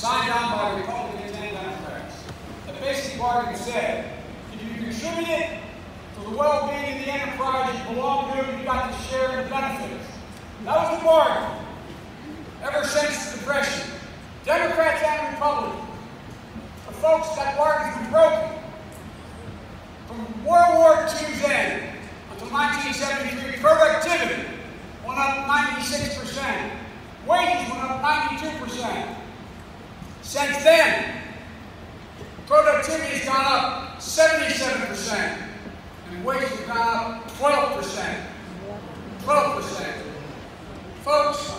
signed on by Republicans and Democrats. The basic bargain said, if you contributed to the well-being of the enterprise you belong to, you got to share in the benefits. That was the bargain. Ever since the Depression, Democrats and Republicans, the folks, that bargain's been broken. From World War II's end until 1973, productivity went up 96%. Wages went up 92%. Since then, productivity has gone up 77%, and wages have gone up 12%. 12%. Folks,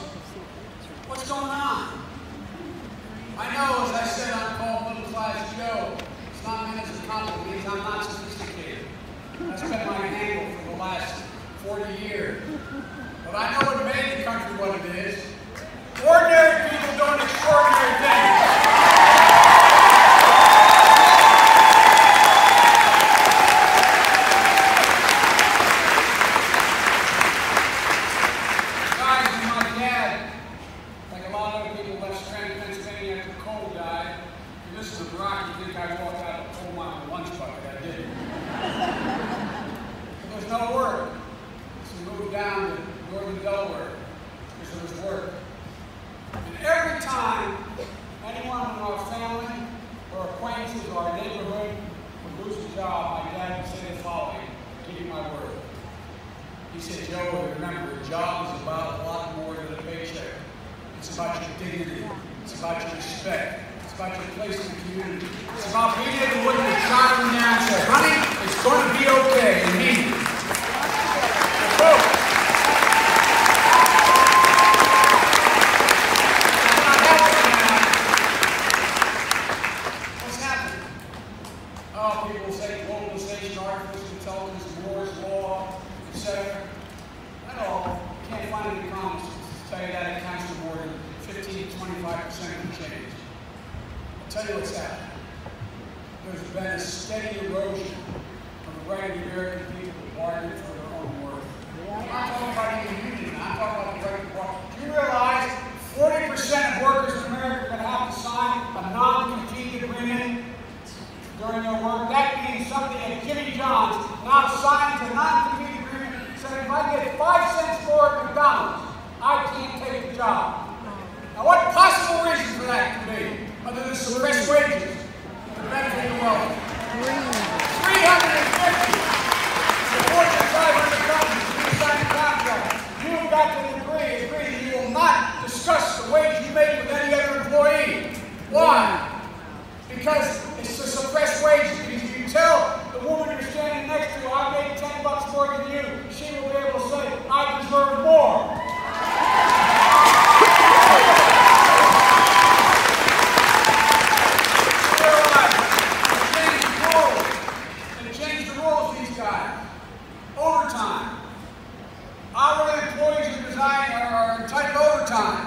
what's going on? I know, as I said, I'm called Middle Class Joe. It's not meant as a compliment. It means I'm not sophisticated. That's been my handle for the last 40 years. But I know what made the country what it is. Ordinary people doing extraordinary things. He said, Joe, remember, a job is about a lot more than a paycheck. It's about your dignity. It's about your respect. It's about your place in the community. It's about being able to look at a child in the eye and say, honey, it's going to be okay, and mean it. What's happening? Oh, people say globalization, artificial intelligence, Moore's law, etc. I know, you can't find any economists to tell you that it accounts for more than 15 to 25% of the change. I'll tell you what's happening. There's been a steady erosion from the right of the American people to bargain for their own worth. I'm not talking about even union, I'm talking about the right to bargain. Do you realize 40% of workers in America are going to have to sign a non-compete agreement during their work? That means something at Jimmy John's now signed a non-compete agreement saying if I get 5 cents more at McDonald's, I can't take the job. Now what possible reason for that could be other than suppressed wages to benefit the wealthy? 350 the Fortune 500 companies who sign a contract. You've got to agree that you will not discuss the wage you make with any other employee. Why? Because it's to suppress wages. Because if you tell the woman you're standing next to, I made $10 more than you, she will be able to say, I deserve more. Change the rules of these guys. Overtime. Hourly employees are entitled to overtime.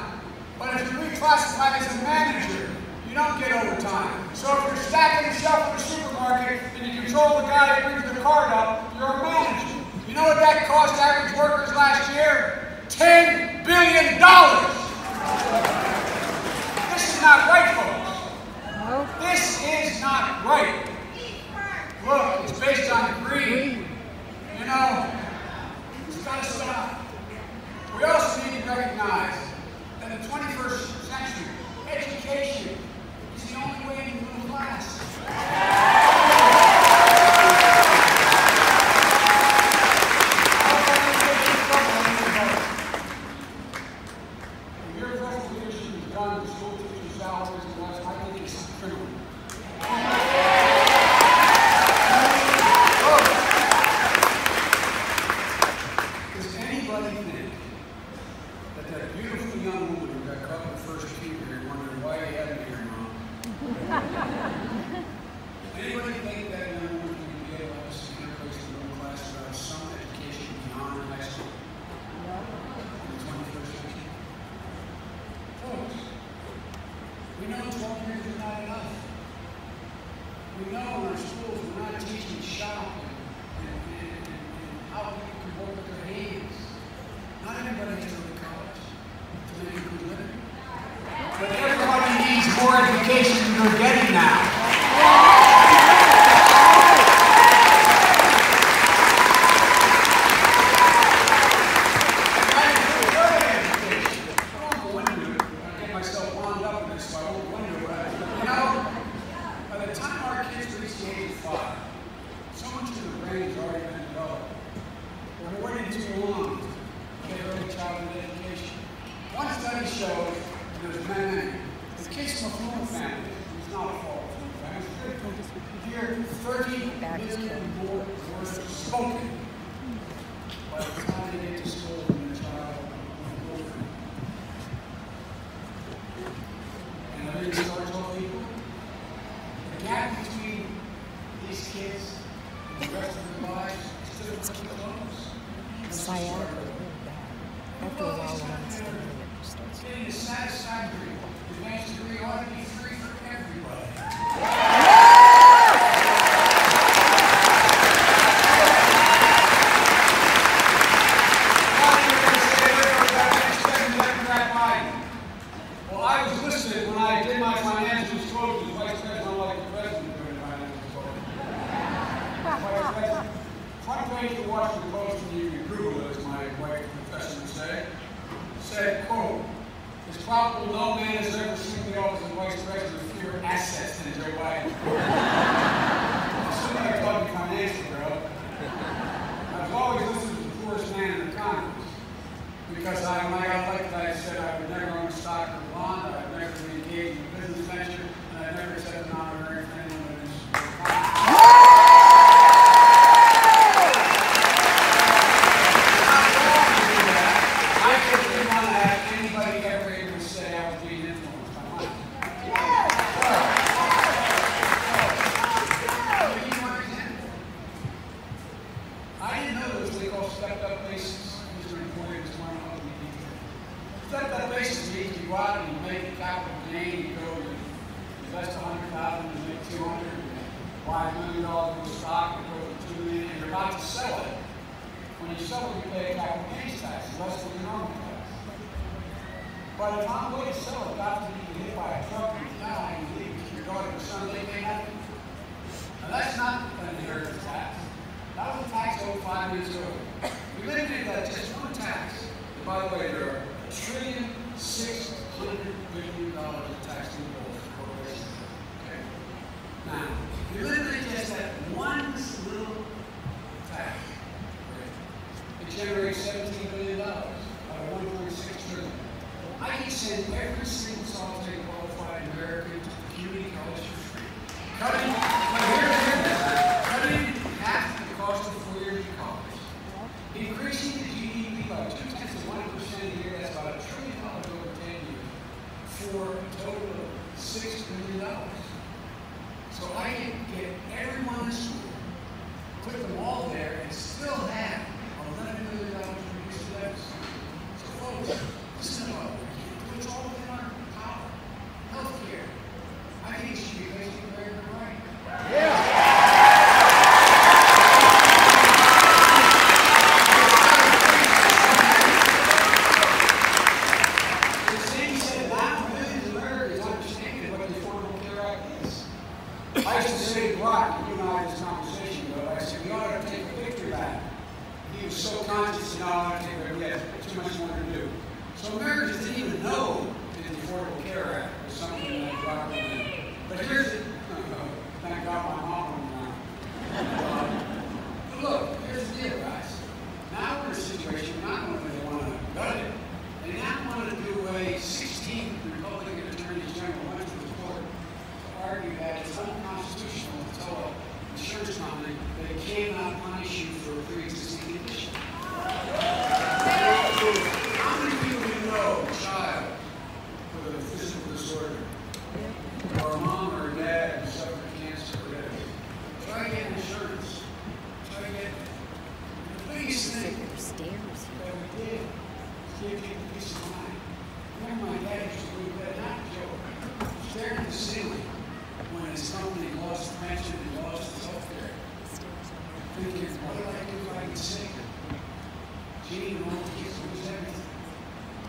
But if you're reclassified as a manager, you don't get overtime. So if you're stacking the shelf in the supermarket and you control the guy that brings the cart up, you're a manager. You know what that cost average workers last year? $10 billion! This is not right, folks. This is not right. Look, it's based on greed. You know, it's got to stop. We also need to recognize that in the 21st century, education is the only way in the middle class. Your present leadership has done with school teachers' salaries and less, I think it's criminal. Does anybody think that that beautiful young woman who got caught in the first queue here wondering why you had me here, Mom? Anybody think that young woman can be able to have a secure place in the middle class without some education beyond high school? In the 21st century? Folks, we know 12 years is not enough. We know in our schools we're not teaching shop and how people can work with their hands. Not everybody has to go to college to make a good living. But everybody needs more education. education you're getting now.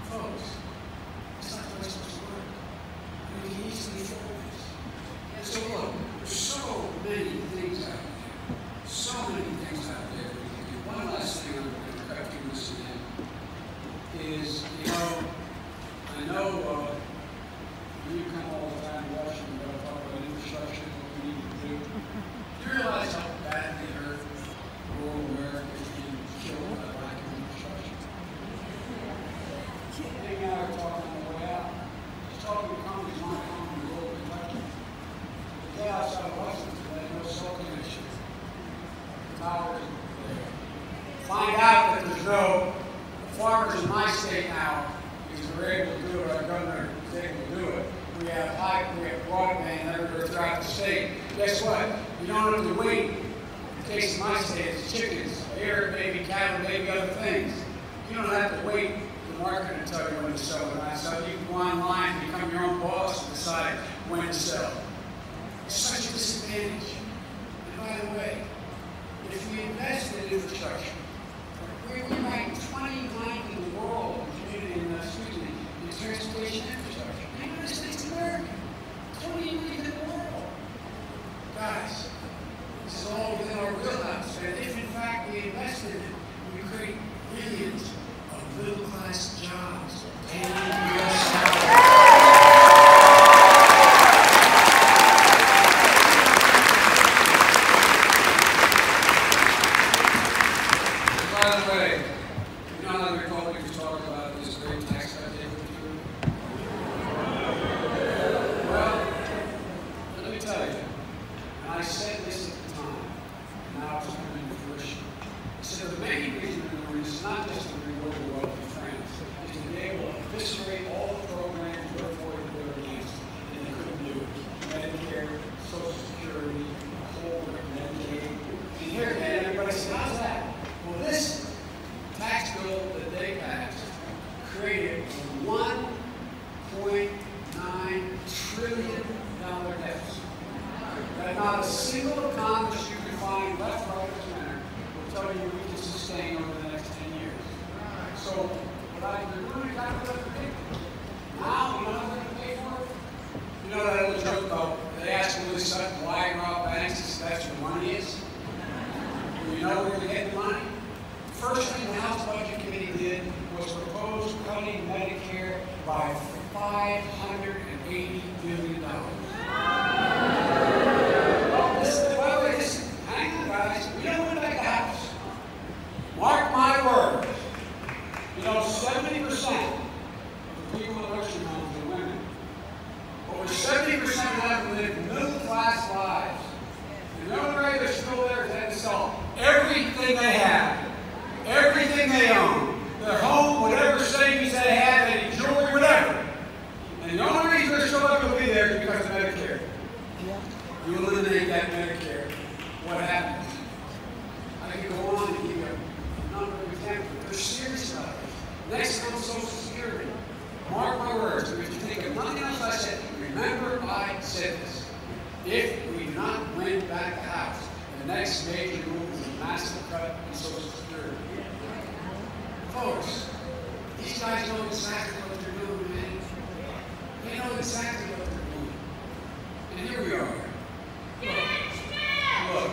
Folks, it's not the way it's supposed to work. I mean, you can easily fold this. fiber, we have broadband everywhere throughout the state. Guess what? You don't have to wait. In the case of my state, it's chickens, hair, baby cattle, baby other things. You don't have to wait for the market to tell you when to sell and not sell. You can go online, become your own boss, and decide when to sell. It's such a disadvantage. And by the way, if we invest in infrastructure, we rank 29th in the world in transportation infrastructure. The United States of America, 29th in the world. Guys, this is all within our wheelhouse. And if in fact we invest in it, we create millions of middle-class jobs. By the way, you know how the Republicans talk about this great tax cut they put through? Well, let me tell you, and I said this at the time, and now it's coming into fruition. I said the main reason we're doing this is not just to reward the wealthy friends, it's to be able to eviscerate all the programs we're for and we're against, and they couldn't do it. Medicare, Social Security, whole Medicaid. And here again, everybody said, how's that? Well, this tax bill that they passed created a $1.9 trillion deficit that not a single economist you can find, left, right, or center, will tell you we can sustain over the next 10 years. So, what I've been doing, got to pay for it. Now, you know how they're going to pay for it? You know that little joke about, they ask Willie Sutton why rob banks, he said that's where money is. Well, you know where they get the money? First thing the House Budget Committee did was propose cutting Medicare by $580 billion. Well, listen, hang on, guys. We don't win back the House. Mark my words. You know, 70% of the people in nursing homes are women. Over 70% of them live middle-class lives. And the only way they're still there is they have to sell everything they have. Everything they own, their home, whatever savings they have, any jewelry, whatever. And the only reason they're still able to be there is because of Medicare. You eliminate that Medicare, what happens? I can go on and give you a number of examples. They're serious about it. Next comes Social Security. Mark my words. If you think of nothing else I said, remember I said this. If we do not win back the House, the next major move is a massive cut in Social Security. Folks, these guys know exactly what they're doing, man. They know exactly what they're doing. And here we are. Look.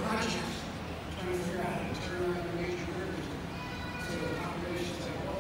Projects trying to figure out how to turn around the major rivers so the population said, well,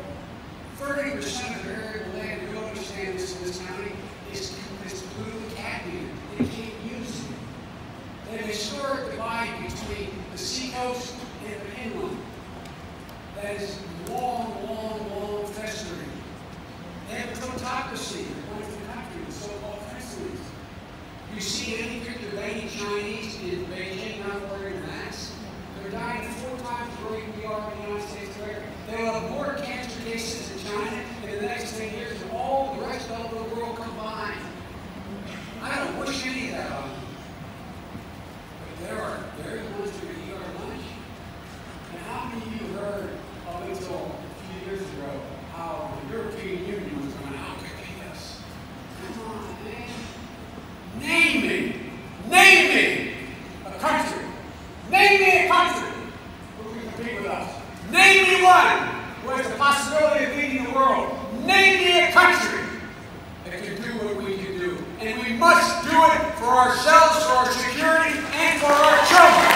must do it for ourselves, for our security, and for our children.